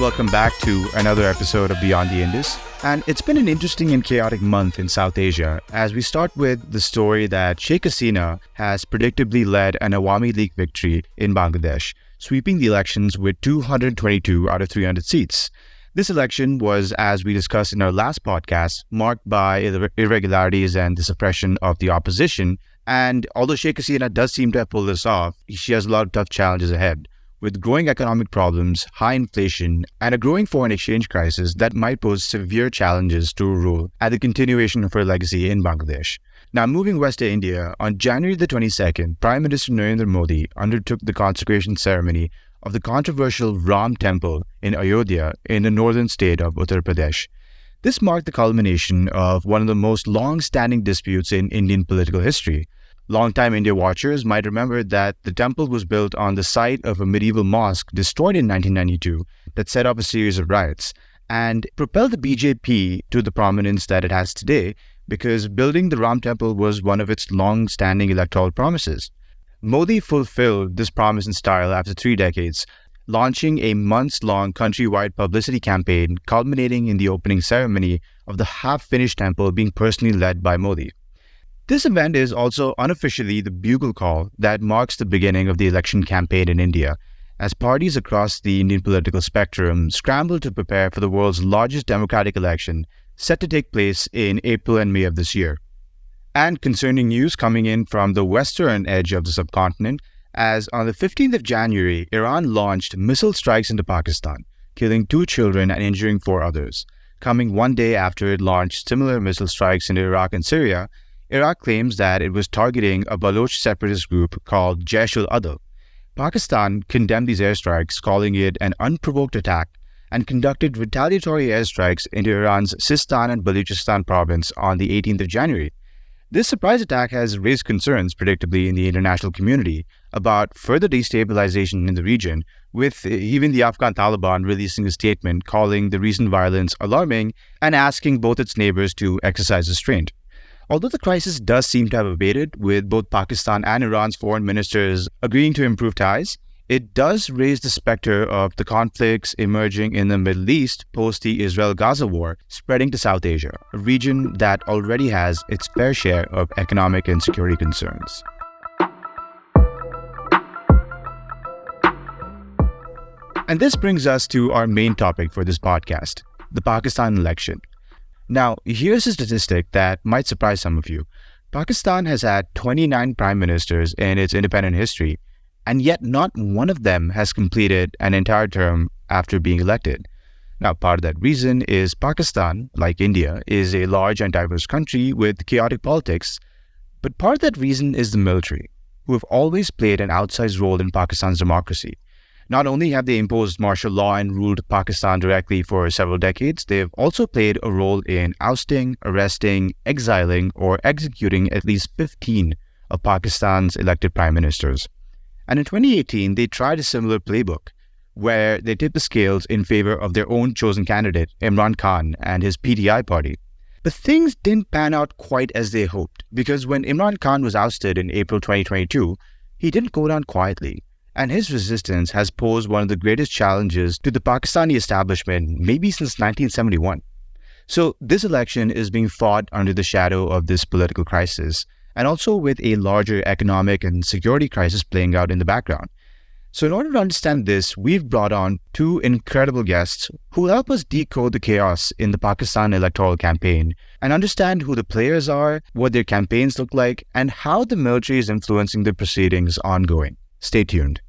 welcome back to another episode of Beyond the Indus. And it's been an interesting and chaotic month in South Asia as we start with the story that Sheikh Hasina has predictably led an Awami League victory in Bangladesh, sweeping the elections with 222 out of 300 seats. This election was, as we discussed in our last podcast, marked by irregularities and the suppression of the opposition. And although Sheikh Hasina does seem to have pulled this off, she has a lot of tough challenges ahead, with growing economic problems, high inflation, and a growing foreign exchange crisis that might pose severe challenges to her rule and the continuation of her legacy in Bangladesh. Now, moving west to India, on January the 22nd, Prime Minister Narendra Modi undertook the consecration ceremony of the controversial Ram Temple in Ayodhya in the northern state of Uttar Pradesh. This marked the culmination of one of the most long-standing disputes in Indian political history. Longtime India watchers might remember that the temple was built on the site of a medieval mosque destroyed in 1992 that set off a series of riots and propelled the BJP to the prominence that it has today because building the Ram Temple was one of its long-standing electoral promises. Modi fulfilled this promise in style after 3 decades, launching a months-long countrywide publicity campaign culminating in the opening ceremony of the half-finished temple being personally led by Modi. This event is also unofficially the bugle call that marks the beginning of the election campaign in India, as parties across the Indian political spectrum scramble to prepare for the world's largest democratic election set to take place in April and May of this year. And concerning news coming in from the western edge of the subcontinent, as on the 15th of January, Iran launched missile strikes into Pakistan, killing 2 children and injuring 4 others. Coming one day after it launched similar missile strikes into Iraq and Syria, Iraq claims that it was targeting a Baloch separatist group called Jaish al-Adl. Pakistan condemned these airstrikes, calling it an unprovoked attack, and conducted retaliatory airstrikes into Iran's Sistan and Balochistan province on the 18th of January. This surprise attack has raised concerns, predictably, in the international community about further destabilization in the region, with even the Afghan Taliban releasing a statement calling the recent violence alarming and asking both its neighbors to exercise restraint. Although the crisis does seem to have abated, with both Pakistan and Iran's foreign ministers agreeing to improve ties, it does raise the specter of the conflicts emerging in the Middle East post the Israel-Gaza war spreading to South Asia, a region that already has its fair share of economic and security concerns. And this brings us to our main topic for this podcast, the Pakistan election. Now, here's a statistic that might surprise some of you. Pakistan has had 29 prime ministers in its independent history, and yet not one of them has completed an entire term after being elected. Now, part of that reason is Pakistan, like India, is a large and diverse country with chaotic politics, but part of that reason is the military, who have always played an outsized role in Pakistan's democracy. Not only have they imposed martial law and ruled Pakistan directly for several decades, they have also played a role in ousting, arresting, exiling, or executing at least 15 of Pakistan's elected prime ministers. And in 2018, they tried a similar playbook, where they tipped the scales in favor of their own chosen candidate, Imran Khan, and his PTI party. But things didn't pan out quite as they hoped, because when Imran Khan was ousted in April 2022, he didn't go down quietly. And his resistance has posed one of the greatest challenges to the Pakistani establishment maybe since 1971. So this election is being fought under the shadow of this political crisis, and also with a larger economic and security crisis playing out in the background. So in order to understand this, we've brought on 2 incredible guests who will help us decode the chaos in the Pakistan electoral campaign and understand who the players are, what their campaigns look like, and how the military is influencing the proceedings ongoing. Stay tuned.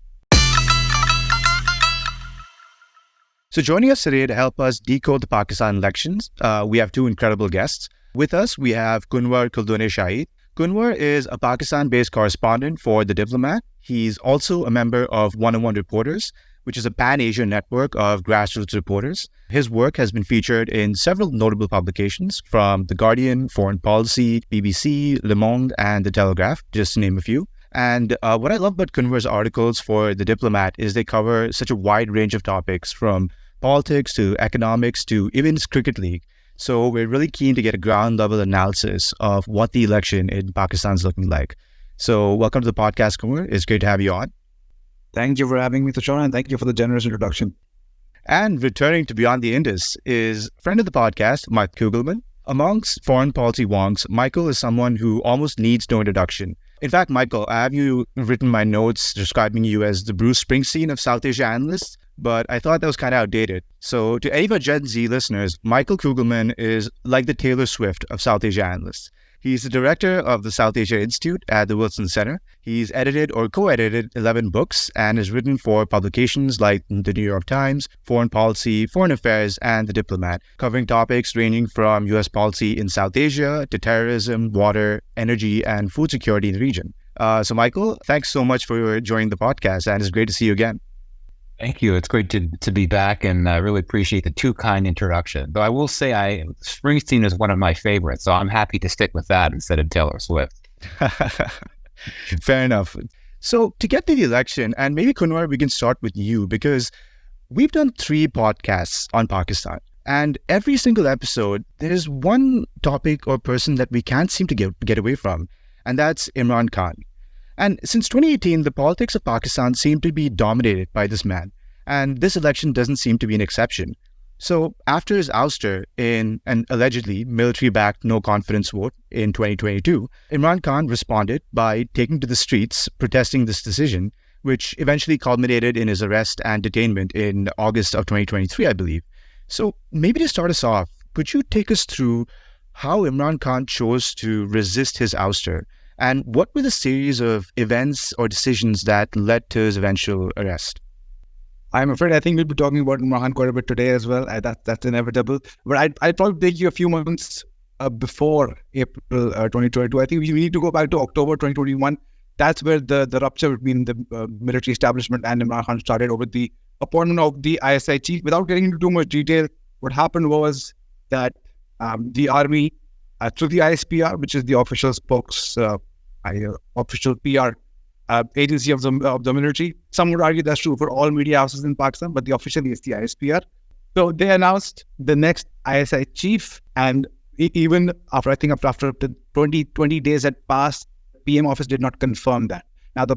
So joining us today to help us decode the Pakistan elections, we have 2 incredible guests. With us, we have Kunwar Kuldone Shahid. Kunwar is a Pakistan-based correspondent for The Diplomat. He's also a member of 101 Reporters, which is a pan-Asian network of grassroots reporters. His work has been featured in several notable publications from The Guardian, Foreign Policy, BBC, Le Monde, and The Telegraph, just to name a few. And what I love about Kunwar's articles for The Diplomat is they cover such a wide range of topics, from politics to economics to even cricket league. So we're really keen to get a ground level analysis of what the election in Pakistan is looking like. So welcome to the podcast, Kunwar. It's great to have you on. Thank you for having me, Tushar, and thank you for the generous introduction. And returning to Beyond the Indus is friend of the podcast, Mike Kugelman. Amongst foreign policy wonks, Michael is someone who almost needs no introduction. In fact, Michael, I have you written my notes describing you as the Bruce Springsteen of South Asia analysts, but I thought that was kind of outdated. So to any of our Gen Z listeners, Michael Kugelman is like the Taylor Swift of South Asia analysts. He's the director of the South Asia Institute at the Wilson Center. He's edited or co-edited 11 books and has written for publications like the New York Times, Foreign Policy, Foreign Affairs, and The Diplomat, covering topics ranging from U.S. policy in South Asia to terrorism, water, energy, and food security in the region. So Michael, thanks so much for joining the podcast, and it's great to see you again. Thank you. It's great to be back, and I really appreciate the too kind introduction. Though I will say Springsteen is one of my favorites, so I'm happy to stick with that instead of Taylor Swift. Fair enough. So to get to the election, and maybe Kunwar, we can start with you, because we've done 3 podcasts on Pakistan, and every single episode, there's one topic or person that we can't seem to get away from, and that's Imran Khan. And since 2018, the politics of Pakistan seem to be dominated by this man, and this election doesn't seem to be an exception. So after his ouster in an allegedly military-backed no-confidence vote in 2022, Imran Khan responded by taking to the streets protesting this decision, which eventually culminated in his arrest and detainment in August of 2023, I believe. So maybe to start us off, could you take us through how Imran Khan chose to resist his ouster? And what were the series of events or decisions that led to his eventual arrest? I'm afraid I think we'll be talking about Imran Khan quite a bit today as well. That's inevitable. But I'd probably take you a few months before April 2022. I think we need to go back to October 2021. That's where the rupture between the military establishment and Imran Khan started over the appointment of the ISI chief. Without getting into too much detail, what happened was that the army, through the ISPR, which is the official official PR agency of the military. Some would argue that's true for all media houses in Pakistan, but the officially is the ISPR. So they announced the next ISI chief, and even after 20 days had passed, PM office did not confirm that. Now the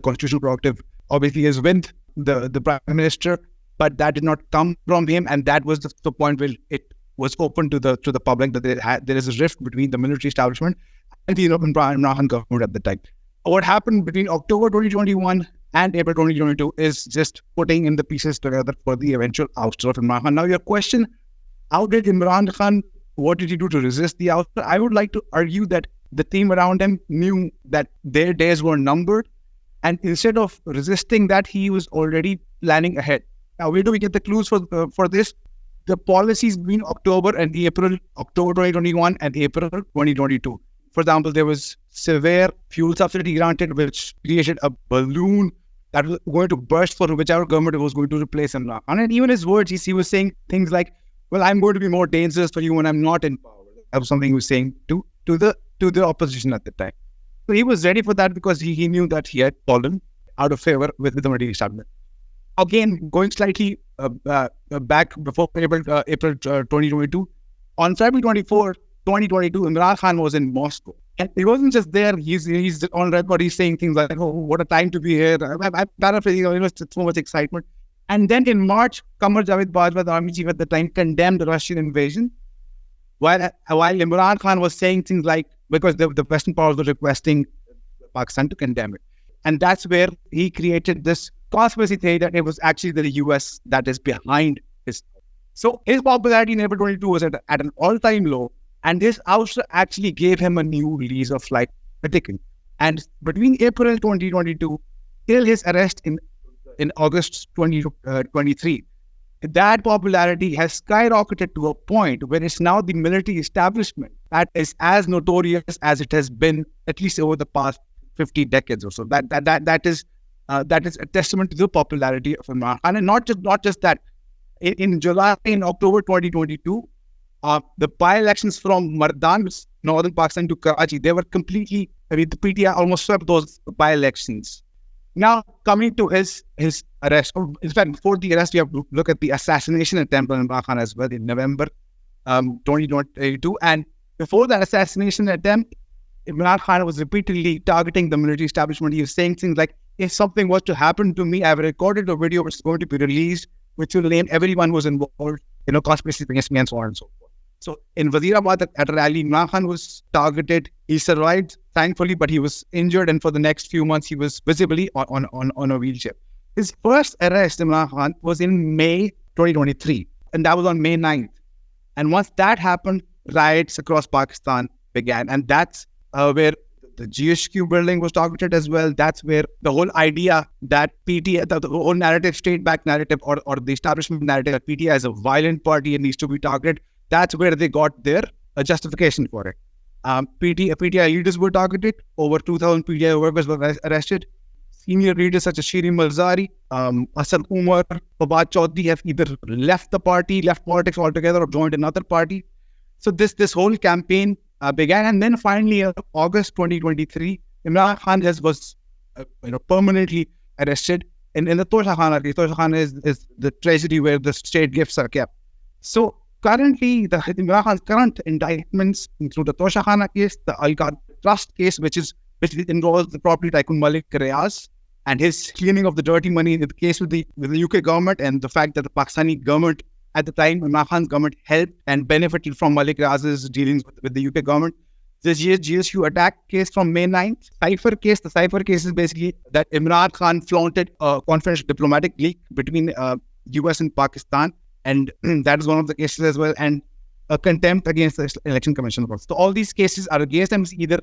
constitutional prerogative, obviously is with the prime minister, but that did not come from him, and that was the point where it was open to the public that there is a rift between the military establishment and the Imran Khan government at the time. What happened between October 2021 and April 2022 is just putting in the pieces together for the eventual ouster of Imran Khan. Now your question, how did Imran Khan, what did he do to resist the ouster? I would like to argue that the team around him knew that their days were numbered, and instead of resisting that, he was already planning ahead. Now where do we get the clues for this? The policies between October 2021 and April 2022. For example, there was severe fuel subsidy granted, which created a balloon that was going to burst for whichever government was going to replace Imran Khan. And even his words, he was saying things like, well, I'm going to be more dangerous for you when I'm not in power. That was something he was saying to the opposition at the time. So he was ready for that because he knew that he had fallen out of favor with the military establishment. Again, going slightly back before April 2022, on February 24, 2022, Imran Khan was in Moscow. And he wasn't just there, he's on record, he's saying things like, oh, what a time to be here. I'm paraphrasing, it's so much excitement. And then in March, Qamar Javed Bajwa, the army chief at the time, condemned the Russian invasion. While Imran Khan was saying things like, because the Western powers were requesting Pakistan to condemn it. And that's where he created this conspiracy theory that it was actually the US that is behind his. So his popularity in April 22 was at an all-time low, and this ouster actually gave him a new lease of life, particularly. And between April 2022 till his arrest in August 2023, that popularity has skyrocketed to a point where it's now the military establishment that is as notorious as it has been, at least over the past 50 decades or so. That is a testament to the popularity of Imran Khan. And not just that. In October 2022, the by-elections from Mardan, which is northern Pakistan, to Karachi, they were completely, the PTI almost swept those by-elections. Now, coming to his arrest, or in fact, before the arrest, we have to look at the assassination attempt on Imran Khan as well in November 2022. And before that assassination attempt, Imran Khan was repeatedly targeting the military establishment. He was saying things like, if something was to happen to me, I've recorded a video which is going to be released. which will name everyone who's involved, conspiracy against me and so on and so forth. So in Wazirabad at a rally, Imran Khan was targeted. He survived, thankfully, but he was injured. And for the next few months, he was visibly on a wheelchair. His first arrest, Imran Khan, was in May 2023. And that was on May 9th. And once that happened, riots across Pakistan began. And that's where the GHQ building was targeted as well. That's where the whole idea that PTI, the whole narrative, state-backed narrative or the establishment narrative that PTI is a violent party and needs to be targeted, that's where they got their justification for it. PTI leaders were targeted. Over 2,000 PTI workers were arrested. Senior leaders such as Shirin Malzari, Asad Umar, Fawad Chaudhry have either left the party, left politics altogether, or joined another party. So this whole campaign began, and then finally, August 2023, Imran Khan was permanently arrested in the Tosha Khana case. Tosha Khana is the treasury where the state gifts are kept. So currently, the Imran Khan's current indictments include the Tosha Khana case, the Al-Qadr Trust case, which involves the property tycoon Malik Riaz and his cleaning of the dirty money in the case with the UK government, and the fact that the Pakistani government at the time, Imran Khan's government helped and benefited from Malik Riaz's dealings with the UK government. This GSU attack case from May 9th, Cypher case. The Cypher case is basically that Imran Khan flaunted a confidential diplomatic leak between US and Pakistan. And that is one of the cases as well. And a contempt against the Election Commission. So all these cases are against them, either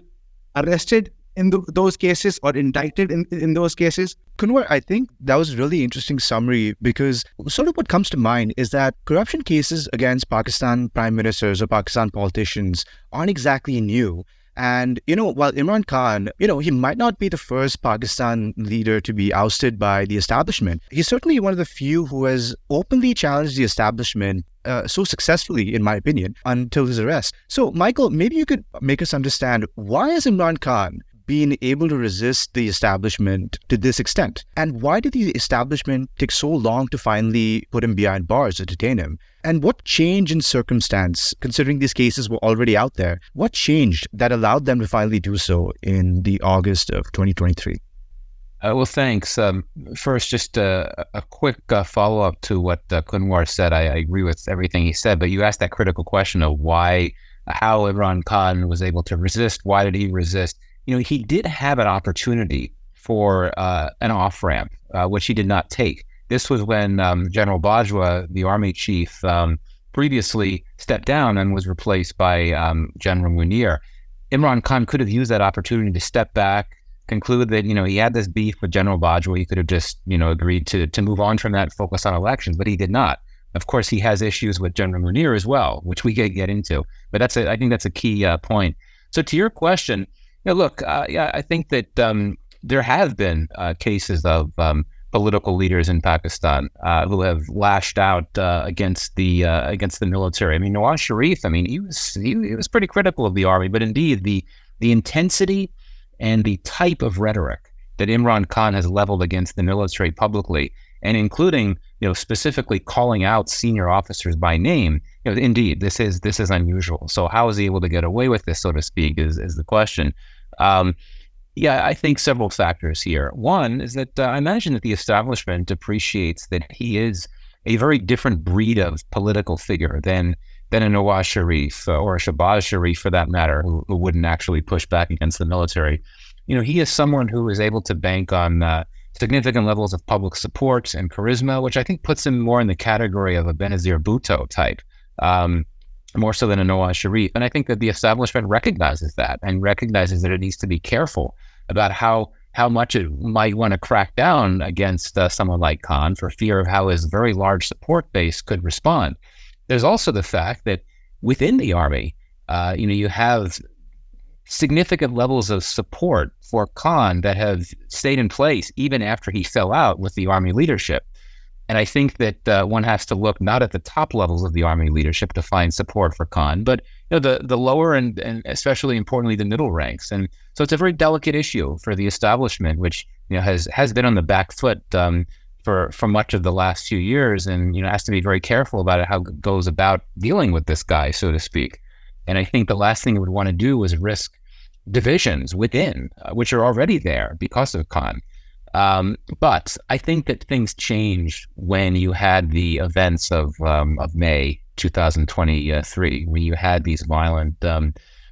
arrested in those cases or indicted in those cases. Kunwar, I think that was a really interesting summary, because sort of what comes to mind is that corruption cases against Pakistan prime ministers or Pakistan politicians aren't exactly new. And, while Imran Khan, he might not be the first Pakistan leader to be ousted by the establishment, he's certainly one of the few who has openly challenged the establishment so successfully, in my opinion, until his arrest. So, Michael, maybe you could make us understand, why has Imran Khan been able to resist the establishment to this extent? And why did the establishment take so long to finally put him behind bars or detain him? And what change in circumstance, considering these cases were already out there, what changed that allowed them to finally do so in the August of 2023? Well, thanks. First, just a quick follow-up to what Kunwar said. I agree with everything he said, but you asked that critical question of how Imran Khan was able to resist. Why did he resist? He did have an opportunity for an off-ramp, which he did not take. This was when General Bajwa, the army chief, previously stepped down and was replaced by General Munir. Imran Khan could have used that opportunity to step back, conclude that, he had this beef with General Bajwa. He could have just, agreed to move on from that, focus on elections, but he did not. Of course, he has issues with General Munir as well, which we could get into. But I think that's a key point. So to your question, look, I think that there have been cases of political leaders in Pakistan who have lashed out against the military. I mean, Nawaz Sharif, he was pretty critical of the army, but indeed the intensity and the type of rhetoric that Imran Khan has leveled against the military publicly, and including specifically calling out senior officers by name, indeed this is unusual. So how is he able to get away with this, so to speak, is the question. I think several factors here. One is that I imagine that the establishment appreciates that he is a very different breed of political figure than a Nawaz Sharif or a Shahbaz Sharif, for that matter, who wouldn't actually push back against the military. He is someone who is able to bank on significant levels of public support and charisma, which I think puts him more in the category of a Benazir Bhutto type, more so than a Nawaz Sharif. And I think that the establishment recognizes that, and recognizes that it needs to be careful about how much it might want to crack down against someone like Khan, for fear of how his very large support base could respond. There's also the fact that within the army, you have significant levels of support for Khan that have stayed in place even after he fell out with the army leadership. And I think that one has to look not at the top levels of the army leadership to find support for Khan, but the lower and especially importantly the middle ranks. And so it's a very delicate issue for the establishment, which has been on the back foot for much of the last few years, and has to be very careful about how it goes about dealing with this guy, so to speak. And I think the last thing it would want to do is risk divisions within, which are already there because of Khan. But I think that things changed when you had the events of May 2023, when you had these violent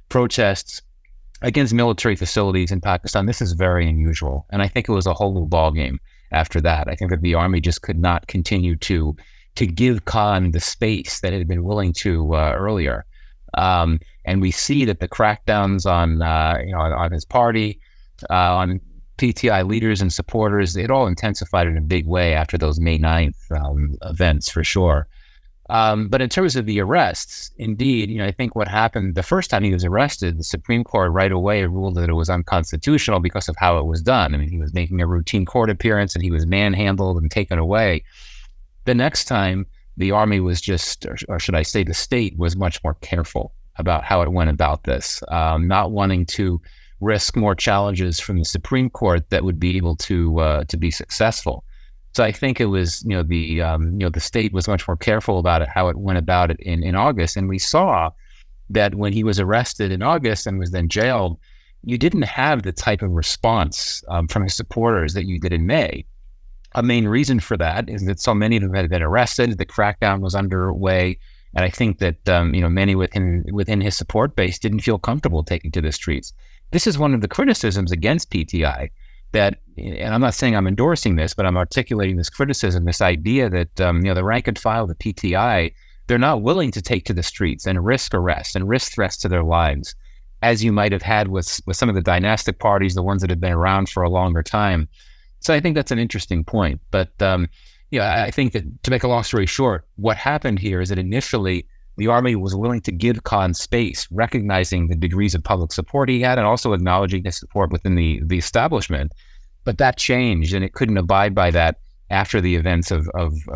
protests against military facilities in Pakistan. This is very unusual, and I think it was a whole new ballgame after that. I think that the army just could not continue to give Khan the space that it had been willing to earlier. And we see that the crackdowns on his party, on PTI leaders and supporters, it all intensified in a big way after those May 9th events, for sure. But in terms of the arrests, indeed, I think what happened the first time he was arrested, the Supreme Court right away ruled that it was unconstitutional because of how it was done. I mean, he was making a routine court appearance and he was manhandled and taken away. The next time, the army was just, or should I say the state, was much more careful about how it went about this, not wanting to risk more challenges from the Supreme Court that would be able to be successful. So I think it was, the state was much more careful about it, how it went about it in August. And we saw that when he was arrested in August and was then jailed, you didn't have the type of response from his supporters that you did in May. A main reason for that is that so many of them had been arrested, the crackdown was underway, and I think that many within his support base didn't feel comfortable taking to the streets. This is one of the criticisms against PTI that, and I'm not saying I'm endorsing this, but I'm articulating this criticism, this idea that the rank and file of the PTI, they're not willing to take to the streets and risk arrest and risk threats to their lives, as you might have had with some of the dynastic parties, the ones that have been around for a longer time. So I think that's an interesting point. But I think that, to make a long story short, what happened here is that initially the army was willing to give Khan space, recognizing the degrees of public support he had and also acknowledging his support within the establishment. But that changed, and it couldn't abide by that after the events of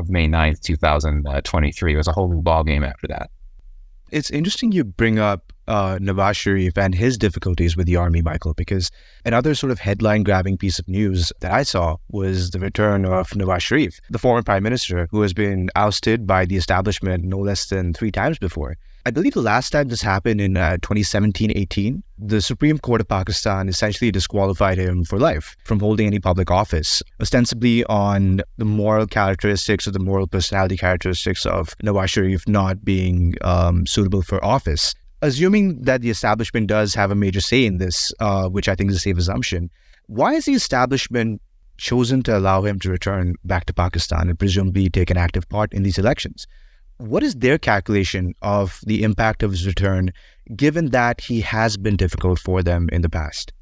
May 9th, 2023. It was a whole new ballgame after that. It's interesting you bring up Nawaz Sharif and his difficulties with the army, Michael, because another sort of headline-grabbing piece of news that I saw was the return of Nawaz Sharif, the former prime minister who has been ousted by the establishment no less than 3 times before. I believe the last time this happened in 2017-18, the Supreme Court of Pakistan essentially disqualified him for life from holding any public office, ostensibly on the moral characteristics or the moral personality characteristics of Nawaz Sharif not being suitable for office. Assuming that the establishment does have a major say in this, which I think is a safe assumption, why has the establishment chosen to allow him to return back to Pakistan and presumably take an active part in these elections? What is their calculation of the impact of his return, given that he has been difficult for them in the past?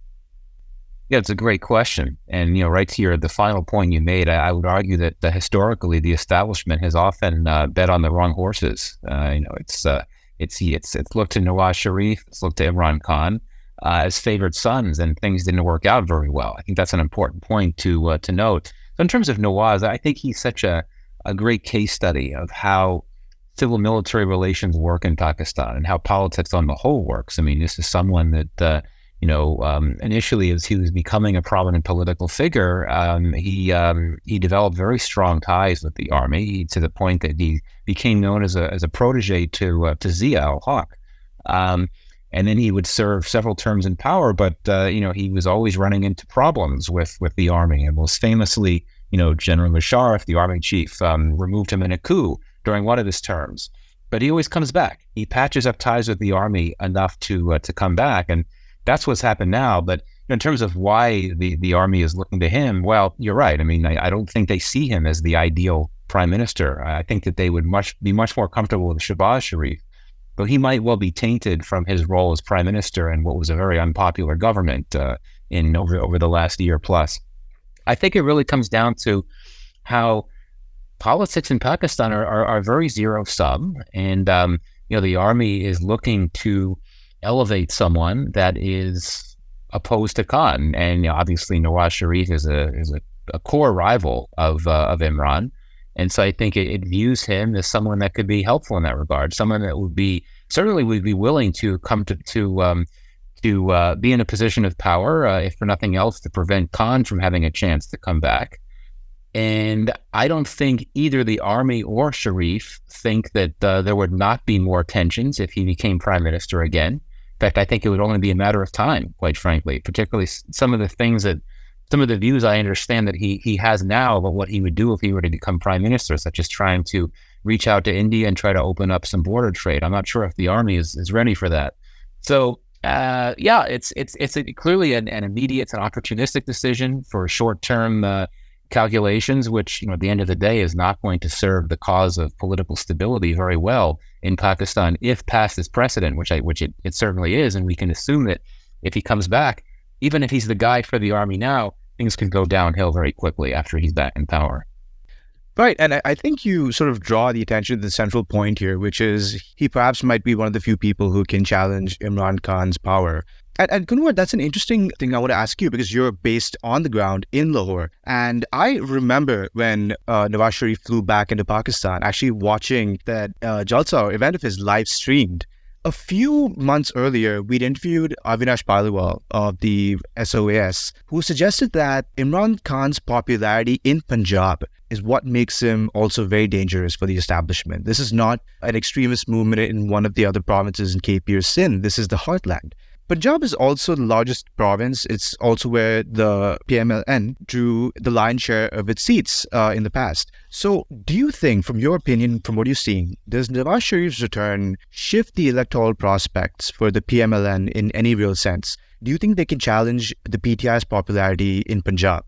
Yeah, it's a great question. And, right to the final point you made, I would argue that historically the establishment has often bet on the wrong horses. It's looked to Nawaz Sharif, it's looked to Imran Khan as favored sons, and things didn't work out very well. I think that's an important point to note. So in terms of Nawaz, I think he's such a great case study of how civil military relations work in Pakistan and how politics on the whole works. I mean, this is someone that, initially as he was becoming a prominent political figure, he developed very strong ties with the army to the point that he became known as a protege to Zia al-Haq. And then he would serve several terms in power, but, he was always running into problems with the army. And most famously, General Musharraf, the army chief, removed him in a coup during one of his terms. But he always comes back. He patches up ties with the army enough to come back. And that's what's happened now. But in terms of why the army is looking to him, well, you're right. I mean, I don't think they see him as the ideal prime minister. I think that they would be much more comfortable with Shahbaz Sharif. But he might well be tainted from his role as prime minister in what was a very unpopular government over the last year plus. I think it really comes down to how politics in Pakistan are very zero-sum, and the army is looking to elevate someone that is opposed to Khan, and obviously Nawaz Sharif is a core rival of Imran, and so I think it views him as someone that could be helpful in that regard, someone that would be willing to come to be in a position of power, if for nothing else, to prevent Khan from having a chance to come back. And I don't think either the army or Sharif think that there would not be more tensions if he became prime minister again. In fact, I think it would only be a matter of time, quite frankly, particularly some of the things that some of the views I understand that he has now about what he would do if he were to become prime minister, such as trying to reach out to India and try to open up some border trade. I'm not sure if the army is ready for that. So it's clearly an immediate and opportunistic decision for short-term calculations, which, at the end of the day is not going to serve the cause of political stability very well in Pakistan if past this precedent, which it certainly is. And we can assume that if he comes back, even if he's the guy for the army now, things could go downhill very quickly after he's back in power. Right. And I think you sort of draw the attention to the central point here, which is he perhaps might be one of the few people who can challenge Imran Khan's power. And Kunwar, that's an interesting thing I want to ask you, because you're based on the ground in Lahore. And I remember when Nawaz Sharif flew back into Pakistan, actually watching that Jalsa or event of his live streamed. A few months earlier, we'd interviewed Avinash Paliwal of the SOAS, who suggested that Imran Khan's popularity in Punjab is what makes him also very dangerous for the establishment. This is not an extremist movement in one of the other provinces in KP or Sindh. This is the heartland. Punjab is also the largest province. It's also where the PMLN drew the lion's share of its seats in the past. So do you think, from your opinion, from what you're seeing, does Nawaz Sharif's return shift the electoral prospects for the PMLN in any real sense? Do you think they can challenge the PTI's popularity in Punjab?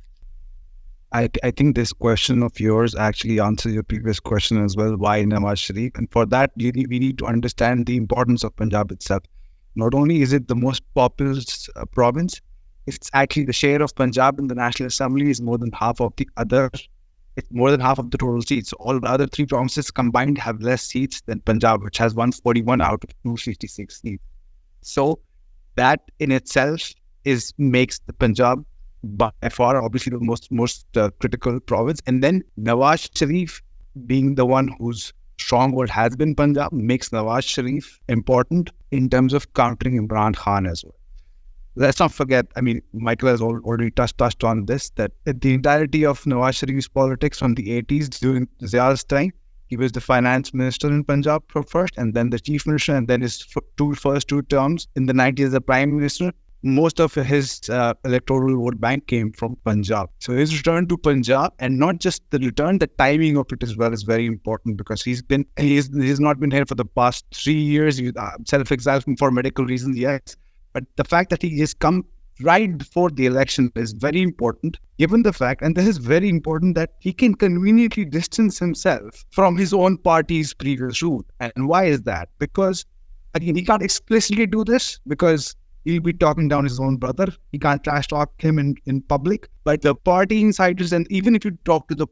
I think this question of yours actually answers your previous question as well. Why Nawaz Sharif? And for that, we need to understand the importance of Punjab itself. Not only is it the most populous province, it's actually the share of Punjab in the National Assembly is more than half of the total seats. All the other three provinces combined have less seats than Punjab, which has 141 out of 256 seats. So that in itself makes the Punjab by far obviously the most critical province. And then Nawaz Sharif being the one whose stronghold has been Punjab makes Nawaz Sharif important in terms of countering Imran Khan as well. Let's not forget, Michael has already touched on this, that the entirety of Nawaz Sharif's politics from the 80s during Zia's time, he was the finance minister in Punjab first, and then the chief minister, and then his first two terms in the 90s as the prime minister. Most of his electoral vote bank came from Punjab. So his return to Punjab, and not just the return, the timing of it as well is very important, because he's not been here for the past 3 years. Self-exiled for medical reasons, yes. But the fact that he has come right before the election is very important, given the fact, and this is very important, that he can conveniently distance himself from his own party's previous route. And why is that? Because, again, he can't explicitly do this, because he'll be talking down his own brother. He can't trash talk him in public. But the party insiders, and even if you talk to the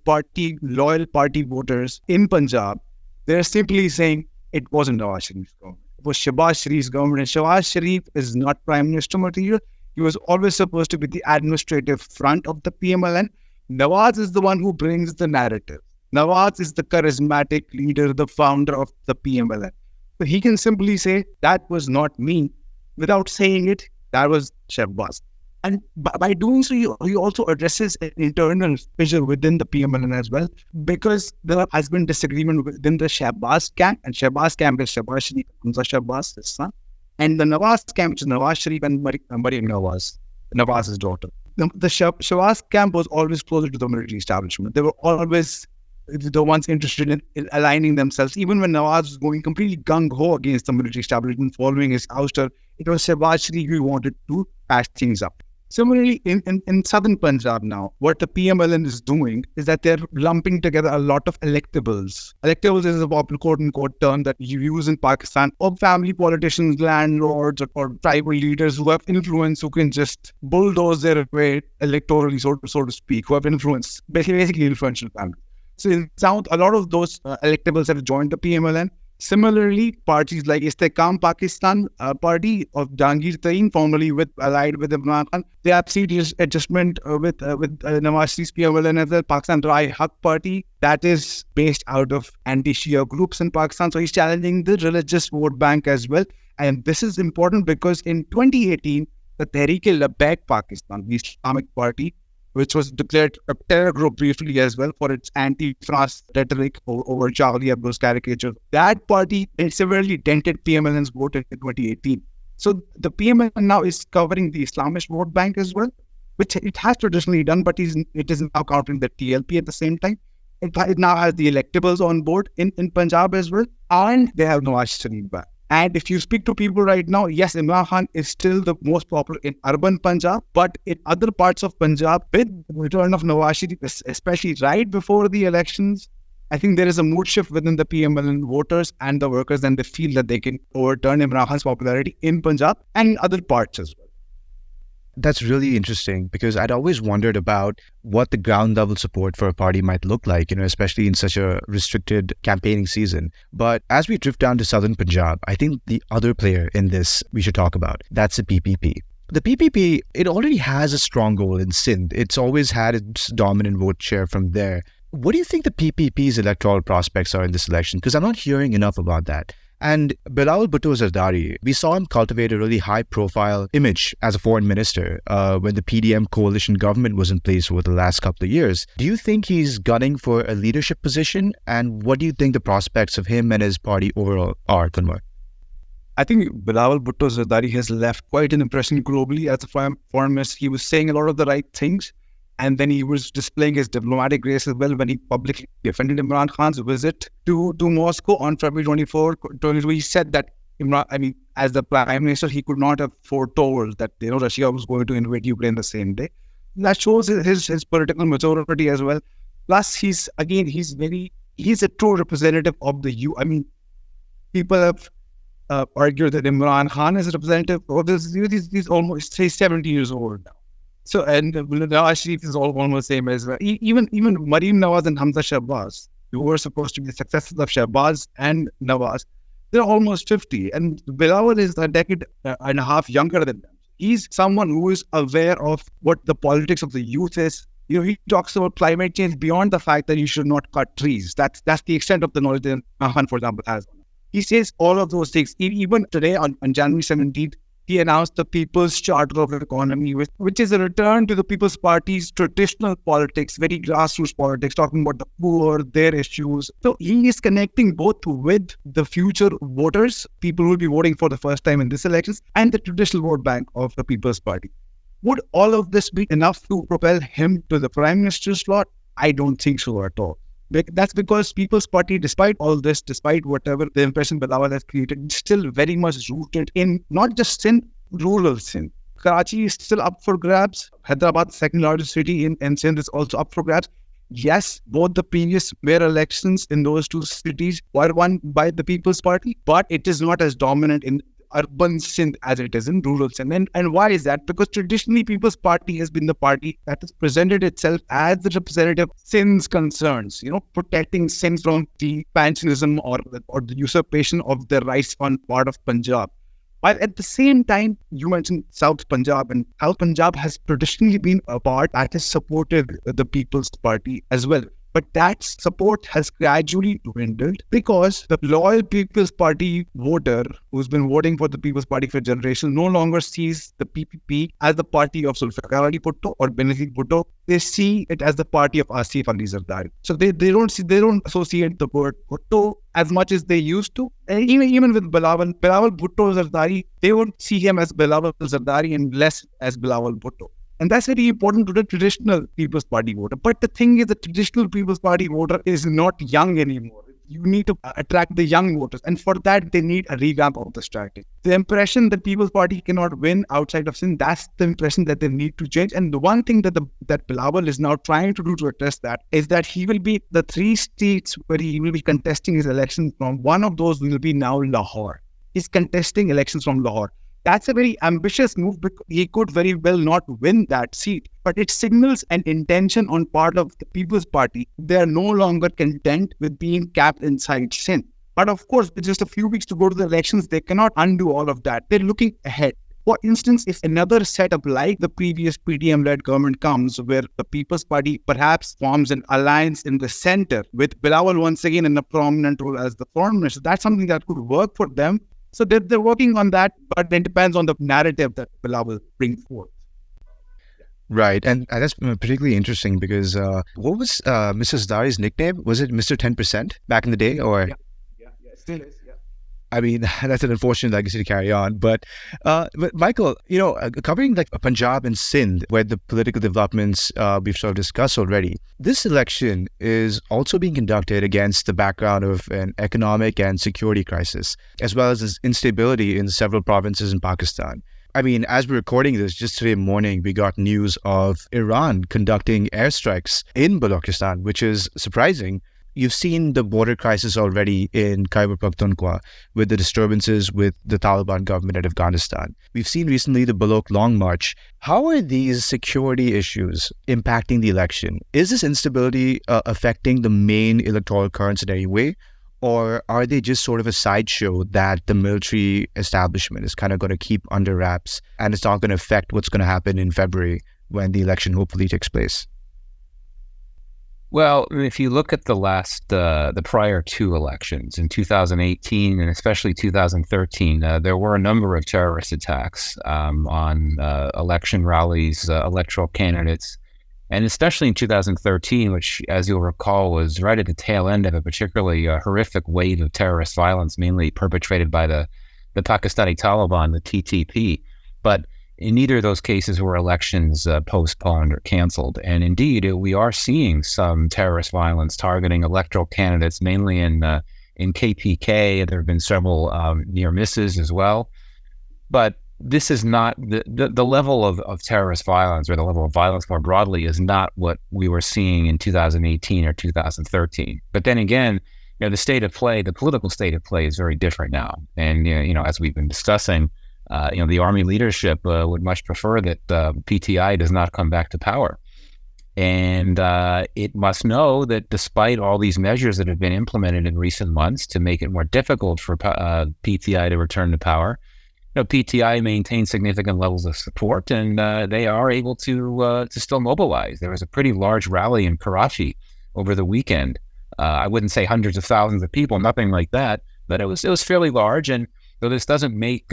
loyal party voters in Punjab, they're simply saying it wasn't Nawaz Sharif's government. It was Shehbaz Sharif's government. And Shehbaz Sharif is not prime minister material. He was always supposed to be the administrative front of the PMLN. Nawaz is the one who brings the narrative. Nawaz is the charismatic leader, the founder of the PMLN. So he can simply say, that was not me. Without saying it, that was Shehbaz. And by doing so, he also addresses an internal fissure within the PMLN as well, because there has been disagreement within the Shehbaz camp, and Shehbaz camp is Shehbaz Sharif, Hamza Shehbaz, his son, and the Nawaz camp is Nawaz Sharif and Maryam Nawaz, Nawaz's daughter. The Shehbaz camp was always closer to the military establishment. They were always the ones interested in aligning themselves. Even when Nawaz was going completely gung-ho against the military establishment following his ouster, it was Shehbaz Sharif who wanted to patch things up. Similarly, in southern Punjab now, what the PMLN is doing is that they're lumping together a lot of electables. Electables is a popular quote-unquote term that you use in Pakistan of family politicians, landlords, or tribal leaders who have influence, who can just bulldoze their way electorally, so to speak, who have influence, basically influential families. So in South, a lot of those electables have joined the PMLN. Similarly, parties like Istehkam Pakistan party of Jahangir Tareen, formerly allied with Imran Khan, they have seat adjustment with Nawaz Sharif's PMLN as well. Pakistan Rai Haq party, that is based out of anti-Shia groups in Pakistan. So he's challenging the religious vote bank as well. And this is important because in 2018, the Tehreek-e-Labbaik Pakistan, the Islamic party, which was declared a terror group briefly as well for its anti-France rhetoric over Charlie Hebdo's caricature. That party severely dented PMLN's vote in 2018. So the PMLN now is covering the Islamist vote bank as well, which it has traditionally done, but it is now countering the TLP at the same time. It now has the electables on board in Punjab as well, and they have Nawaz Sharif back. And if you speak to people right now, yes, Imran Khan is still the most popular in urban Punjab, but in other parts of Punjab, with the return of Nawaz Sharif, especially right before the elections, I think there is a mood shift within the PMLN voters and the workers, and they feel that they can overturn Imran Khan's popularity in Punjab and other parts as well. That's really interesting because I'd always wondered about what the ground level support for a party might look like, especially in such a restricted campaigning season. But as we drift down to southern Punjab, I think the other player in this we should talk about, that's the PPP. The PPP, it already has a stronghold in Sindh. It's always had its dominant vote share from there. What do you think the PPP's electoral prospects are in this election? Because I'm not hearing enough about that. And Bilawal Bhutto Zardari, we saw him cultivate a really high-profile image as a foreign minister when the PDM coalition government was in place over the last couple of years. Do you think he's gunning for a leadership position? And what do you think the prospects of him and his party overall are, Kunwar? I think Bilawal Bhutto Zardari has left quite an impression globally as a foreign minister. He was saying a lot of the right things, and then he was displaying his diplomatic grace as well when he publicly defended Imran Khan's visit to Moscow on February 24, 22. He said that as the prime minister, he could not have foretold that Russia was going to invade Ukraine the same day. That shows his political maturity as well. Plus, he's a true representative of the EU. People have argued that Imran Khan is a representative of this. He's almost 70 years old now. So, and Nawaz Sharif is almost the same as well. Even Maryam Nawaz and Hamza Shahbaz, who were supposed to be the successors of Shahbaz and Nawaz, they're almost 50. And Bilawal is a decade and a half younger than them. He's someone who is aware of what the politics of the youth is. He talks about climate change beyond the fact that you should not cut trees. That's the extent of the knowledge that Khan, for example, has. He says all of those things. Even today on January 17th, he announced the People's Charter of Economy, which is a return to the People's Party's traditional politics, very grassroots politics, talking about the poor, their issues. So he is connecting both with the future voters, people who will be voting for the first time in this elections, and the traditional vote bank of the People's Party. Would all of this be enough to propel him to the Prime Minister's slot? I don't think so at all. That's because People's Party, despite all this, despite whatever the impression Bilawal has created, is still very much rooted in not just Sindh, rural Sindh. Karachi is still up for grabs. Hyderabad, the second largest city in Sindh, is also up for grabs. Yes, both the previous mayor elections in those two cities were won by the People's Party, but it is not as dominant in urban Sindh as it is in rural Sindh. And why is that? Because traditionally, People's Party has been the party that has presented itself as the representative of Sindh's concerns, protecting Sindh from the expansionism or the usurpation of their rights on part of Punjab. While at the same time, you mentioned South Punjab, and South Punjab has traditionally been a part that has supported the People's Party as well. But that support has gradually dwindled because the loyal People's Party voter who's been voting for the People's Party for generations no longer sees the PPP as the party of Zulfikar Ali Bhutto or Benazir Bhutto. They see it as the party of Asif Ali Zardari. So they don't associate the word Bhutto as much as they used to. And even with Bilawal Bhutto Zardari, they won't see him as Bilawal Zardari and less as Bilawal Bhutto. And that's very important to the traditional People's Party voter. But the thing is, the traditional People's Party voter is not young anymore. You need to attract the young voters. And for that, they need a revamp of the strategy. The impression that People's Party cannot win outside of Sindh, that's the impression that they need to change. And the one thing that Bilawal is now trying to do to address that is that he will be the 3 states where he will be contesting his election from. One of those will be now Lahore. He's contesting elections from Lahore. That's a very ambitious move because he could very well not win that seat. But it signals an intention on part of the People's Party. They are no longer content with being capped inside Sindh. But of course, with just a few weeks to go to the elections, they cannot undo all of that. They're looking ahead. For instance, if another setup like the previous PDM-led government comes, where the People's Party perhaps forms an alliance in the center with Bilawal once again in a prominent role as the foreign minister, that's something that could work for them. So they're working on that, but it depends on the narrative that Bilawal brings forth. Right, and that's particularly interesting because what was Mr. Zardari's nickname? Was it Mr. 10% back in the day, or? Yeah, it still is. Yeah. I mean, that's an unfortunate legacy to carry on. But Michael, covering like Punjab and Sindh, where the political developments we've sort of discussed already, this election is also being conducted against the background of an economic and security crisis, as well as instability in several provinces in Pakistan. I mean, as we're recording this, just today morning, we got news of Iran conducting airstrikes in Balochistan, which is surprising. You've seen the border crisis already in Khyber Pakhtunkhwa with the disturbances with the Taliban government in Afghanistan. We've seen recently the Balok Long March. How are these security issues impacting the election? Is this instability affecting the main electoral currents in any way? Or are they just sort of a sideshow that the military establishment is kind of going to keep under wraps and it's not going to affect what's going to happen in February when the election hopefully takes place? Well, if you look at the prior two elections in 2018 and especially 2013, there were a number of terrorist attacks on election rallies, electoral candidates, and especially in 2013, which, as you'll recall, was right at the tail end of a particularly horrific wave of terrorist violence, mainly perpetrated by the Pakistani Taliban, the TTP. But in neither of those cases were elections postponed or canceled. And indeed, we are seeing some terrorist violence targeting electoral candidates, mainly in KPK. There have been several near misses as well. But this is not the level of terrorist violence, or the level of violence more broadly, is not what we were seeing in 2018 or 2013. But then again, the state of play, the political state of play, is very different now. And as we've been discussing, the army leadership would much prefer that PTI does not come back to power. And it must know that despite all these measures that have been implemented in recent months to make it more difficult for PTI to return to power, PTI maintains significant levels of support, and they are able to still mobilize. There was a pretty large rally in Karachi over the weekend. I wouldn't say hundreds of thousands of people, nothing like that, but it was fairly large. And though this doesn't make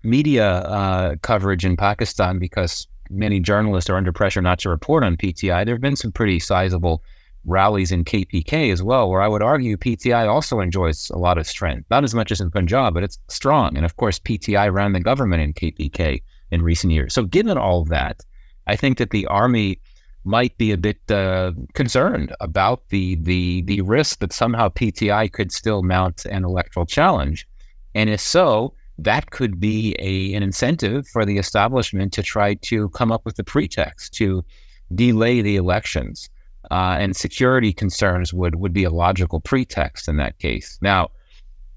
media coverage in Pakistan, because many journalists are under pressure not to report on PTI, there have been some pretty sizable rallies in KPK as well, where I would argue PTI also enjoys a lot of strength. Not as much as in Punjab, but it's strong. And of course, PTI ran the government in KPK in recent years. So given all of that, I think that the army might be a bit concerned about the risk that somehow PTI could still mount an electoral challenge. And if so, that could be an incentive for the establishment to try to come up with a pretext to delay the elections. And security concerns would be a logical pretext in that case. Now,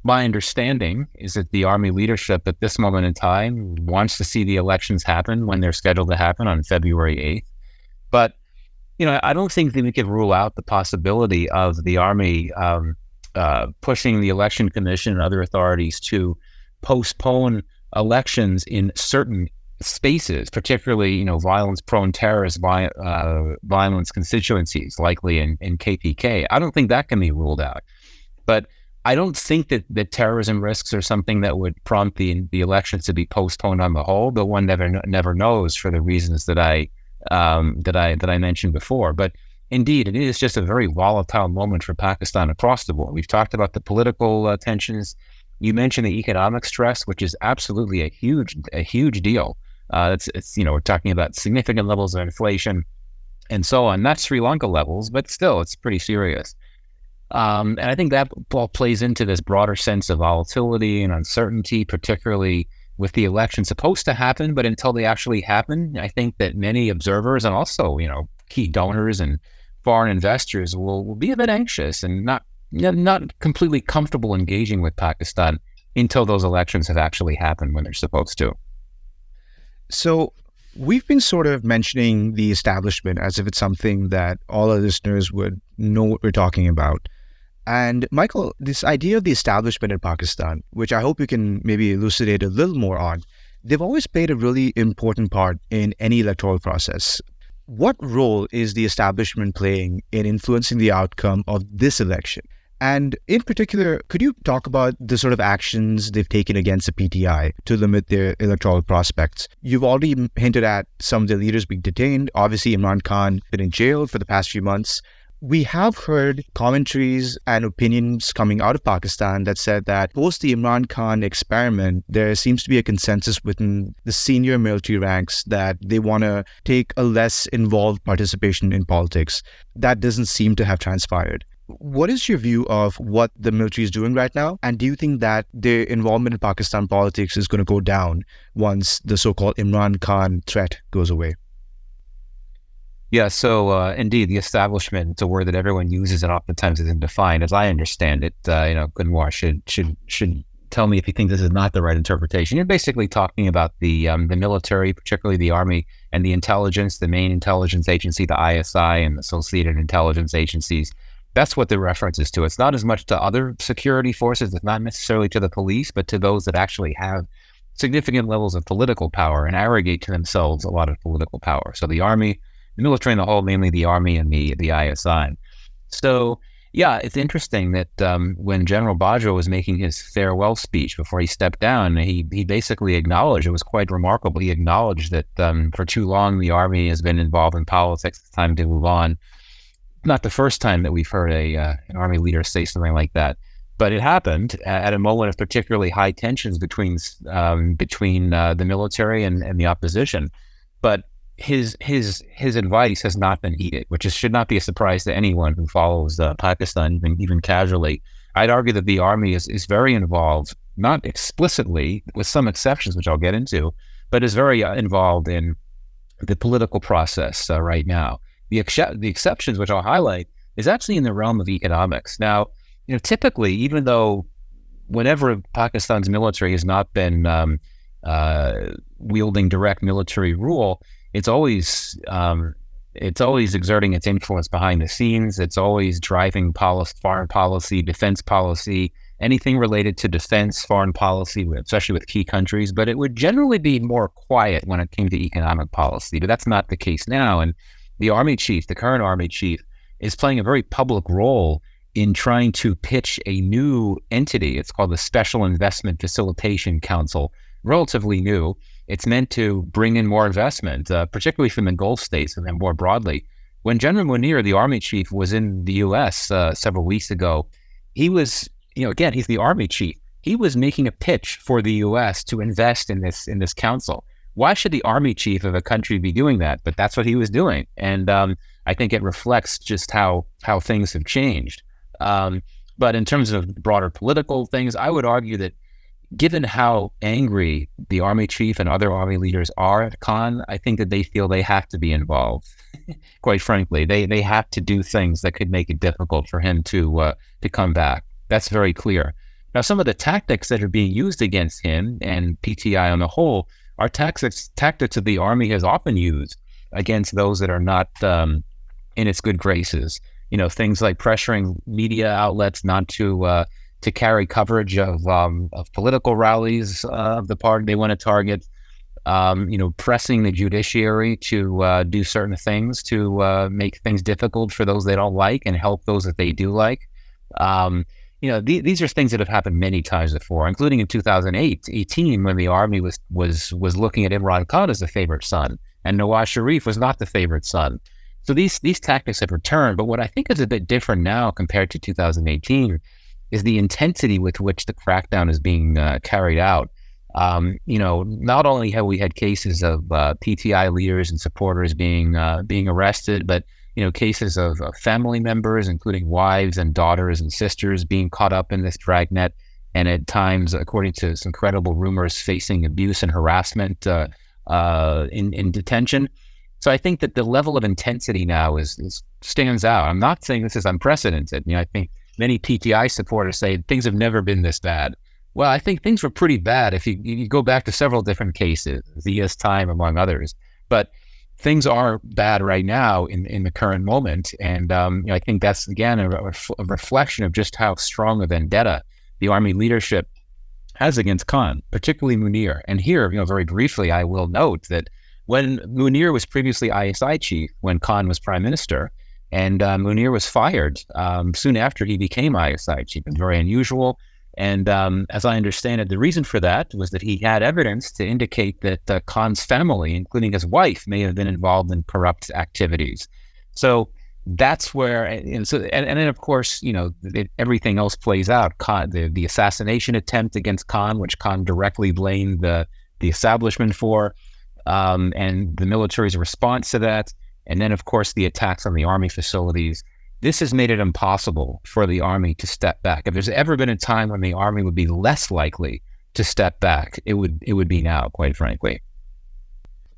my understanding is that the army leadership at this moment in time wants to see the elections happen when they're scheduled to happen on February 8th. But, I don't think that we could rule out the possibility of the army pushing the election commission and other authorities to postpone elections in certain spaces, particularly, violence-prone terrorist violence constituencies, likely in KPK. I don't think that can be ruled out. But I don't think that terrorism risks are something that would prompt the elections to be postponed on the whole, but one never knows for the reasons that I mentioned before. But indeed, it is just a very volatile moment for Pakistan across the board. We've talked about the political tensions. You mentioned the economic stress, which is absolutely a huge deal. We're talking about significant levels of inflation and so on. Not Sri Lanka levels, but still, it's pretty serious. And I think that all plays into this broader sense of volatility and uncertainty, particularly with the election supposed to happen, but until they actually happen, I think that many observers and also, key donors and foreign investors will be a bit anxious and not completely comfortable engaging with Pakistan until those elections have actually happened when they're supposed to. So we've been sort of mentioning the establishment as if it's something that all our listeners would know what we're talking about. And Michael, this idea of the establishment in Pakistan, which I hope you can maybe elucidate a little more on, they've always played a really important part in any electoral process. What role is the establishment playing in influencing the outcome of this election? And in particular, could you talk about the sort of actions they've taken against the PTI to limit their electoral prospects? You've already hinted at some of the leaders being detained. Obviously, Imran Khan been in jail for the past few months. We have heard commentaries and opinions coming out of Pakistan that said that post the Imran Khan experiment, there seems to be a consensus within the senior military ranks that they want to take a less involved participation in politics. That doesn't seem to have transpired. What is your view of what the military is doing right now? And do you think that their involvement in Pakistan politics is going to go down once the so-called Imran Khan threat goes away? Yeah, so indeed, the establishment, it's a word that everyone uses and oftentimes isn't defined. As I understand it, Kunwar should tell me if you think this is not the right interpretation. You're basically talking about the military, particularly the army, and the intelligence, the main intelligence agency, the ISI, and associated intelligence agencies. That's what the reference is to. It's not as much to other security forces. It's not necessarily to the police, but to those that actually have significant levels of political power and arrogate to themselves a lot of political power. So the army, the military in the whole, mainly the army and the ISI. So yeah, it's interesting that when General Bajwa was making his farewell speech before he stepped down, he basically acknowledged, it was quite remarkable, he acknowledged that for too long the army has been involved in politics. It's time to move on. Not the first time that we've heard an army leader say something like that, but it happened at a moment of particularly high tensions between the military and the opposition. But his advice has not been heeded, which should not be a surprise to anyone who follows Pakistan, even casually. I'd argue that the army is very involved, not explicitly, with some exceptions, which I'll get into, but is very involved in the political process right now. The exceptions, which I'll highlight, is actually in the realm of economics. Now, typically, even though whenever Pakistan's military has not been wielding direct military rule, it's always exerting its influence behind the scenes. It's always driving foreign policy, defense policy, anything related to defense, foreign policy, especially with key countries. But it would generally be more quiet when it came to economic policy. But that's not the case now. And the army chief, the current army chief, is playing a very public role in trying to pitch a new entity. It's called the Special Investment Facilitation Council, relatively new. It's meant to bring in more investment, particularly from the Gulf states and then more broadly. When General Munir, the army chief, was in the U.S. Several weeks ago, he was, again, he's the army chief. He was making a pitch for the U.S. to invest in this council. Why should the army chief of a country be doing that? But that's what he was doing. And I think it reflects just how things have changed. But in terms of broader political things, I would argue that given how angry the army chief and other army leaders are at Khan, I think that they feel they have to be involved. Quite frankly, they have to do things that could make it difficult for him to come back. That's very clear. Now, some of the tactics that are being used against him and PTI on the whole are tactics that the army has often used against those that are not in its good graces. Things like pressuring media outlets not to carry coverage of political rallies of the party they want to target. Pressing the judiciary to do certain things to make things difficult for those they don't like and help those that they do like. These are things that have happened many times before, including in 2018 when the army was looking at Imran Khan as the favorite son, and Nawaz Sharif was not the favorite son. So these tactics have returned. But what I think is a bit different now compared to 2018 is the intensity with which the crackdown is being carried out. Not only have we had cases of PTI leaders and supporters being arrested, but cases of family members, including wives and daughters and sisters, being caught up in this dragnet, and at times, according to some credible rumors, facing abuse and harassment in detention. So I think that the level of intensity now stands out. I'm not saying this is unprecedented. I think many PTI supporters say things have never been this bad. Well, I think things were pretty bad if you go back to several different cases, Zia's time among others. But things are bad right now in the current moment. And I think that's, again, a reflection of just how strong a vendetta the army leadership has against Khan, particularly Munir. And here, very briefly, I will note that when Munir was previously ISI chief, when Khan was prime minister, and Munir was fired soon after he became ISI chief. It's very unusual. And as I understand it, the reason for that was that he had evidence to indicate that Khan's family, including his wife, may have been involved in corrupt activities. So that's where, and then of course, everything else plays out. Khan, the assassination attempt against Khan, which Khan directly blamed the establishment for, and the military's response to that, and then of course the attacks on the army facilities. This has made it impossible for the army to step back. If there's ever been a time when the army would be less likely to step back, it would be now, quite frankly.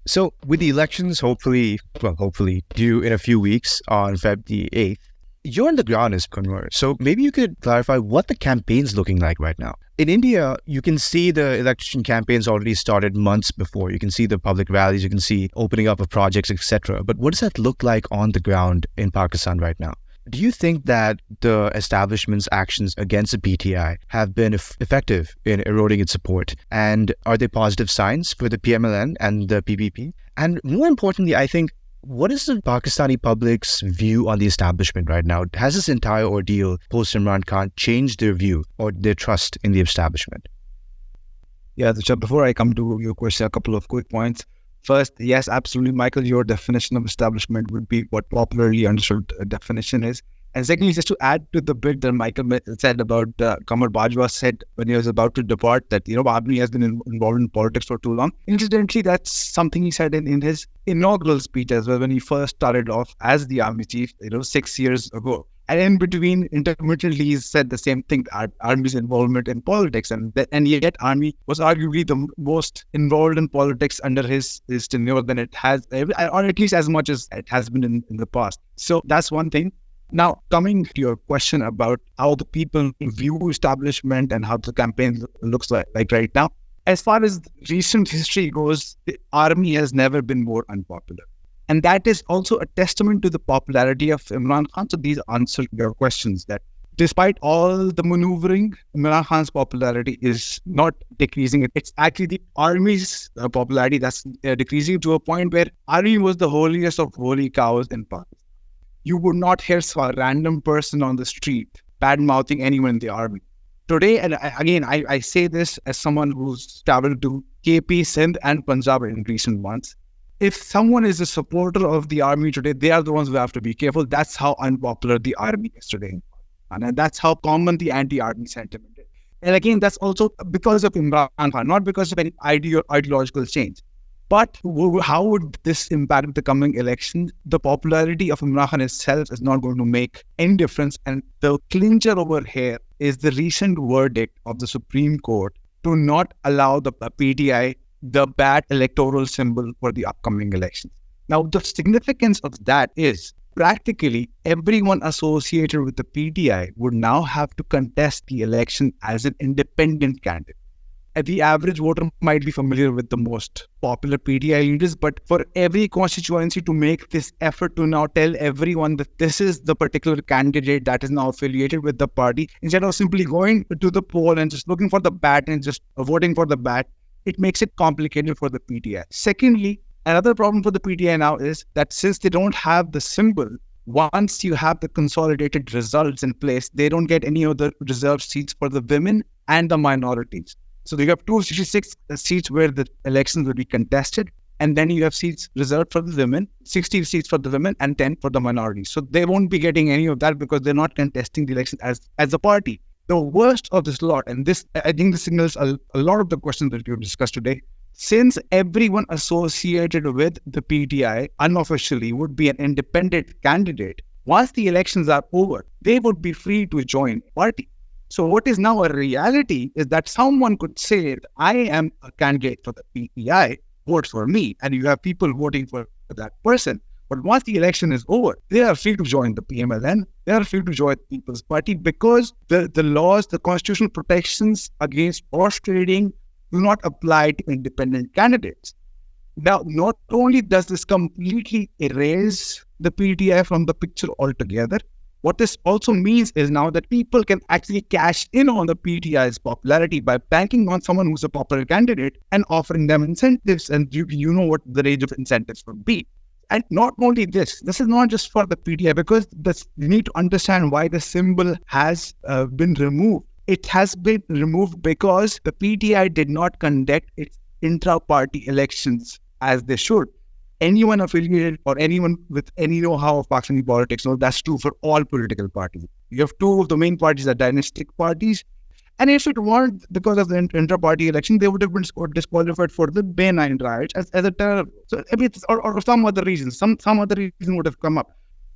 So with the elections hopefully due in a few weeks on Feb the 8th, you're on the ground as Kunwar. So maybe you could clarify what the campaign's looking like right now. In India, you can see the election campaigns already started months before. You can see the public rallies, you can see opening up of projects, etc. But what does that look like on the ground in Pakistan right now? Do you think that the establishment's actions against the PTI have been effective in eroding its support? And are they positive signs for the PMLN and the PPP? And more importantly, I think, what is the Pakistani public's view on the establishment right now? Has this entire ordeal post Imran Khan changed their view or their trust in the establishment? Yeah, so before I come to your question, a couple of quick points. First, yes, absolutely, Michael, your definition of establishment would be what popularly understood definition is. And secondly, just to add to the bit that Michael said about Qamar Bajwa said when he was about to depart that, Army has been involved in politics for too long. Incidentally, that's something he said in his inaugural speech as well when he first started off as the Army chief, 6 years ago. And in between, intermittently, he said the same thing, Army's involvement in politics. And yet, Army was arguably the most involved in politics under his tenure than it has, or at least as much as it has been in the past. So that's one thing. Now, coming to your question about how the people view establishment and how the campaign looks like right now, as far as recent history goes, the Army has never been more unpopular. And that is also a testament to the popularity of Imran Khan. So these answer your questions that despite all the maneuvering, Imran Khan's popularity is not decreasing. It's actually the Army's popularity that's decreasing to a point where Army was the holiest of holy cows in Pakistan. You would not hear a random person on the street bad-mouthing anyone in the Army. Today, and again, I say this as someone who's traveled to KP, Sindh and Punjab in recent months. If someone is a supporter of the Army today, they are the ones who have to be careful. That's how unpopular the Army is today. And that's how common the anti-Army sentiment is. And again, that's also because of Imran Khan, not because of any ideological change. But how would this impact the coming election? The popularity of Imran Khan itself is not going to make any difference. And the clincher over here is the recent verdict of the Supreme Court to not allow the PTI the bad electoral symbol for the upcoming elections. Now, the significance of that is practically everyone associated with the PTI would now have to contest the election as an independent candidate. The average voter might be familiar with the most popular PTI leaders, but for every constituency to make this effort to now tell everyone that this is the particular candidate that is now affiliated with the party, instead of simply going to the poll and just looking for the bat and just voting for the bat, it makes it complicated for the PTI. Secondly, another problem for the PTI now is that since they don't have the symbol, once you have the consolidated results in place, they don't get any other reserved seats for the women and the minorities. So you have 266 seats where the elections will be contested, and then you have seats reserved for the women, 60 seats for the women and 10 for the minorities. So they won't be getting any of that because they're not contesting the election as a party. The worst of this lot, and this, I think this signals a lot of the questions that we've discussed today, since everyone associated with the PTI unofficially would be an independent candidate, once the elections are over, they would be free to join the party. So what is now a reality is that someone could say, I am a candidate for the PTI, vote for me, and you have people voting for that person. But once the election is over, they are free to join the PMLN, they are free to join the People's Party because the laws, the constitutional protections against horse trading do not apply to independent candidates. Now, not only does this completely erase the PTI from the picture altogether, what this also means is now that people can actually cash in on the PTI's popularity by banking on someone who's a popular candidate and offering them incentives. And you know what the range of incentives would be. And not only this is not just for the PTI, because you need to understand why the symbol has been removed. It has been removed because the PTI did not conduct its intra-party elections as they should. anyone affiliated or anyone with any know-how of Pakistani politics knows that's true for all political parties. You have two of the main parties are dynastic parties. And if it weren't because of the inter-party election, they would have been disqualified for the benign riots as a terror. So, I mean, or some other reason, some other reason would have come up.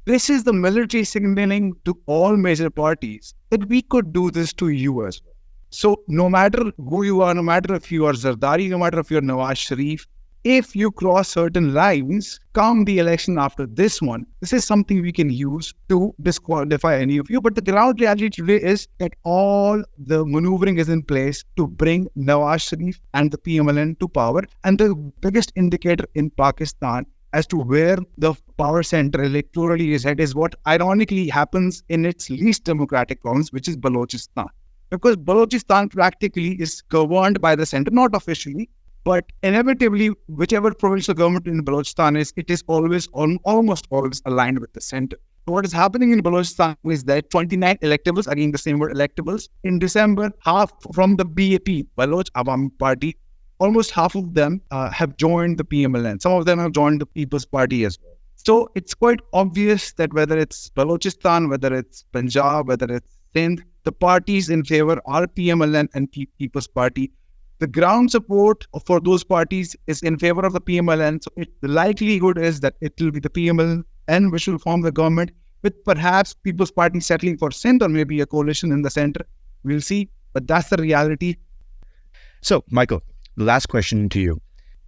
This is the military signaling to all major parties that we could do this to you as well. So no matter who you are, no matter if you are Zardari, no matter if you're Nawaz Sharif, if you cross certain lines, come the election after this one, this is something we can use to disqualify any of you. But the ground reality today is that all the maneuvering is in place to bring Nawaz Sharif and the PMLN to power. And the biggest indicator in Pakistan as to where the power center electorally is headed is what ironically happens in its least democratic province, which is Balochistan. Because Balochistan practically is governed by the center, not officially, but inevitably, whichever provincial government in Balochistan is, it is always, almost always aligned with the center. So what is happening in Balochistan is that 29 electables, again the same word electables, in December, half from the BAP, Baloch Awami Party, almost half of them have joined the PMLN. Some of them have joined the People's Party as well. So it's quite obvious that whether it's Balochistan, whether it's Punjab, whether it's Sindh, the parties in favor are PMLN and People's Party. The ground support for those parties is in favor of the PMLN. So the likelihood is that it will be the PMLN which will form the government, with perhaps People's Party settling for Sindh or maybe a coalition in the center. We'll see, but that's the reality. So, Michael, the last question to you.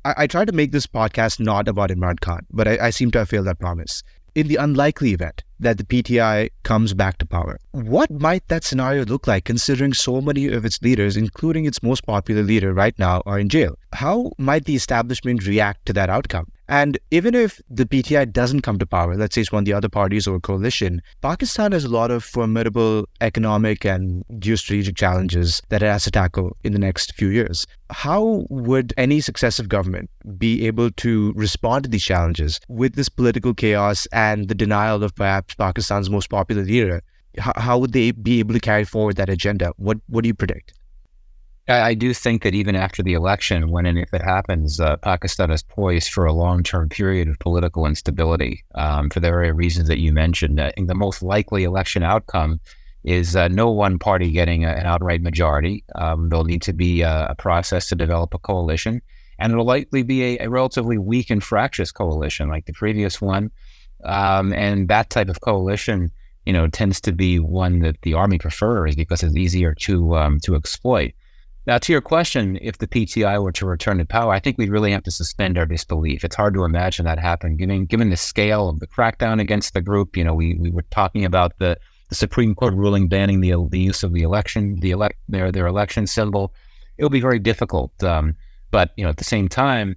I tried to make this podcast not about Imran Khan, but I seem to have failed that promise. In the unlikely event that the PTI comes back to power, what might that scenario look like considering so many of its leaders, including its most popular leader right now, are in jail? How might the establishment react to that outcome? And even if the PTI doesn't come to power, let's say it's one of the other parties or a coalition, Pakistan has a lot of formidable economic and geostrategic challenges that it has to tackle in the next few years. How would any successive government be able to respond to these challenges with this political chaos and the denial of perhaps Pakistan's most popular leader? How would they be able to carry forward that agenda? What do you predict? I do think that even after the election, when and if it happens, Pakistan is poised for a long-term period of political instability for the very reasons that you mentioned. I think the most likely election outcome is no one party getting an outright majority. There'll need to be a process to develop a coalition, and it'll likely be a relatively weak and fractious coalition like the previous one. And that type of coalition, tends to be one that the army prefers because it's easier to exploit. Now, to your question, if the PTI were to return to power, I think we really have to suspend our disbelief. It's hard to imagine that happen, given the scale of the crackdown against the group. We were talking about the Supreme Court ruling banning the use of the election, their election symbol. It will be very difficult. But at the same time,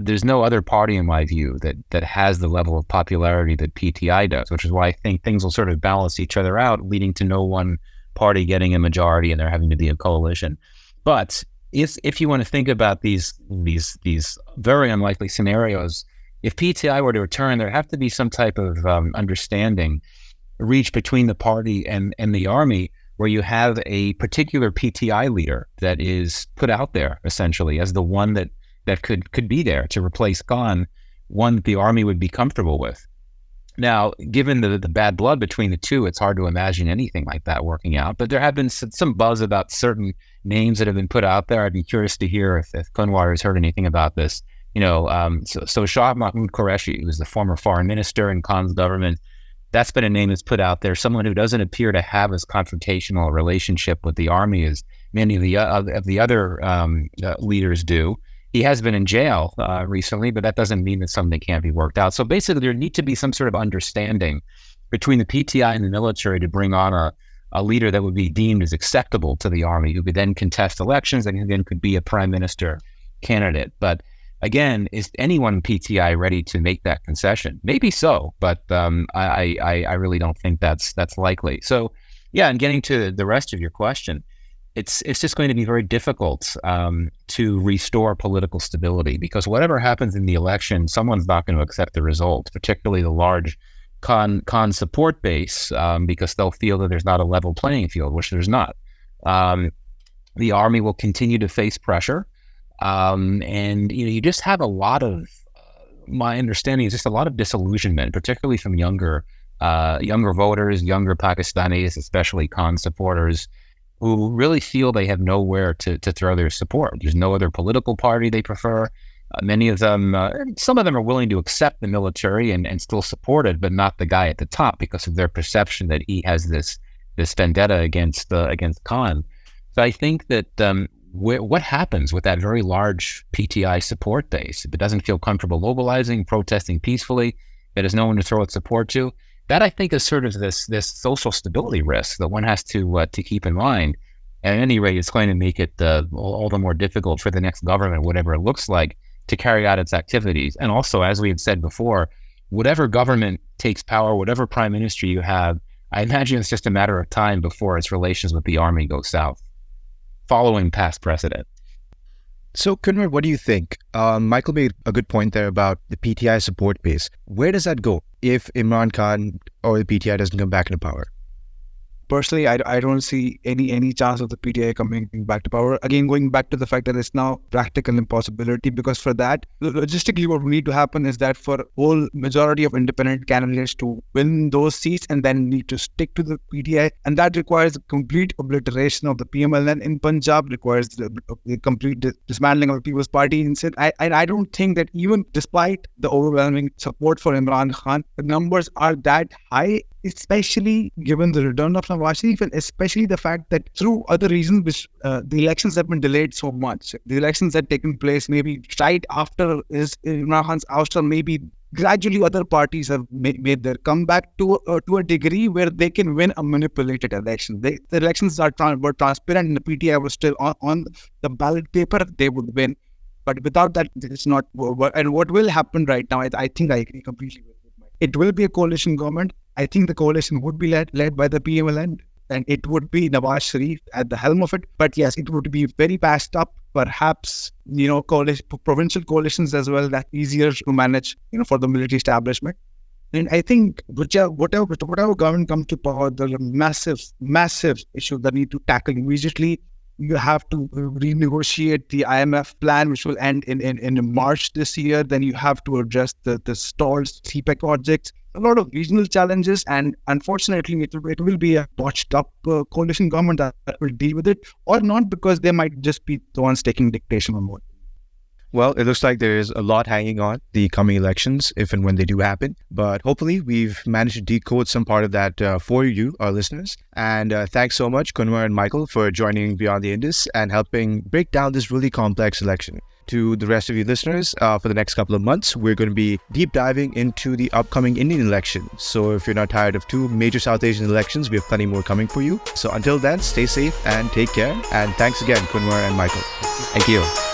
there's no other party, in my view, that has the level of popularity that PTI does, which is why I think things will sort of balance each other out, leading to no one party getting a majority and there having to be a coalition. But if you want to think about these very unlikely scenarios, if PTI were to return, there have to be some type of understanding reached between the party and the army, where you have a particular PTI leader that is put out there essentially as the one that could be there to replace Khan, one that the army would be comfortable with. Now, given the bad blood between the two, it's hard to imagine anything like that working out. But there have been some buzz about certain names that have been put out there. I'd be curious to hear if Kunwar has heard anything about this. So Shah Mahmood Qureshi, who was the former foreign minister in Khan's government, that's been a name that's put out there. Someone who doesn't appear to have as confrontational a relationship with the army as many of the other leaders do. He has been in jail recently, but that doesn't mean that something can't be worked out. So basically, there needs to be some sort of understanding between the PTI and the military to bring on a leader that would be deemed as acceptable to the army, who could then contest elections and then could be a prime minister candidate. But again, is anyone in PTI ready to make that concession? Maybe so, but I really don't think that's likely. So yeah, and getting to the rest of your question, it's just going to be very difficult to restore political stability, because whatever happens in the election, someone's not going to accept the result, particularly the large Khan support base, because they'll feel that there's not a level playing field, which there's not. The army will continue to face pressure, and you just have a lot of my understanding is just a lot of disillusionment, particularly from younger voters, younger Pakistanis, especially Khan supporters, who really feel they have nowhere to throw their support. There's no other political party they prefer. Many of them, some of them are willing to accept the military and still support it, but not the guy at the top because of their perception that he has this vendetta against Khan. So I think that what happens with that very large PTI support base, if it doesn't feel comfortable mobilizing, protesting peacefully, that has no one to throw its support to, that I think is sort of this social stability risk that one has to keep in mind. At any rate, it's going to make it all the more difficult for the next government, whatever it looks like, to carry out its activities. And also, as we had said before, whatever government takes power, whatever prime minister you have, I imagine it's just a matter of time before its relations with the army go south, following past precedent. So, Kunwar, what do you think? Michael made a good point there about the PTI support base. Where does that go if Imran Khan or the PTI doesn't come back into power? Personally, I don't see any chance of the PTI coming back to power. Again, going back to the fact that it's now practical impossibility, because for that, logistically what will need to happen is that for whole majority of independent candidates to win those seats and then need to stick to the PTI, and that requires complete obliteration of the PMLN in Punjab, requires the complete dismantling of the People's Party in Sindh. I don't think that even despite the overwhelming support for Imran Khan, the numbers are that high, especially given the return of Nawaz Sharif, and especially the fact that through other reasons, which the elections have been delayed so much. The elections had taken place maybe right after Imran Khan's ouster, maybe gradually other parties have made their comeback to a degree where they can win a manipulated election. The elections were transparent and the PTI was still on the ballot paper, they would win. But without that, it's not. And what will happen right now, I think I agree completely with it. It will be a coalition government. I think the coalition would be led by the PMLN, and it would be Nawaz Sharif at the helm of it. But yes, it would be very patched up, perhaps, provincial coalitions as well, that easier to manage, for the military establishment. And I think whatever government comes to power, there's a massive issue that need to tackle immediately. You have to renegotiate the IMF plan, which will end in March this year. Then you have to address the stalled CPEC projects. A lot of regional challenges, and unfortunately, it will be a botched up coalition government that will deal with it, or not, because they might just be the ones taking dictation on what. Well, it looks like there's a lot hanging on the coming elections, if and when they do happen. But hopefully, we've managed to decode some part of that for you, our listeners. And thanks so much, Kunwar and Michael, for joining Beyond the Indus and helping break down this really complex election. To the rest of you listeners, for the next couple of months, we're going to be deep diving into the upcoming Indian election. So if you're not tired of two major South Asian elections, we have plenty more coming for you. So until then, stay safe and take care. And thanks again, Kunwar and Michael. Thank you.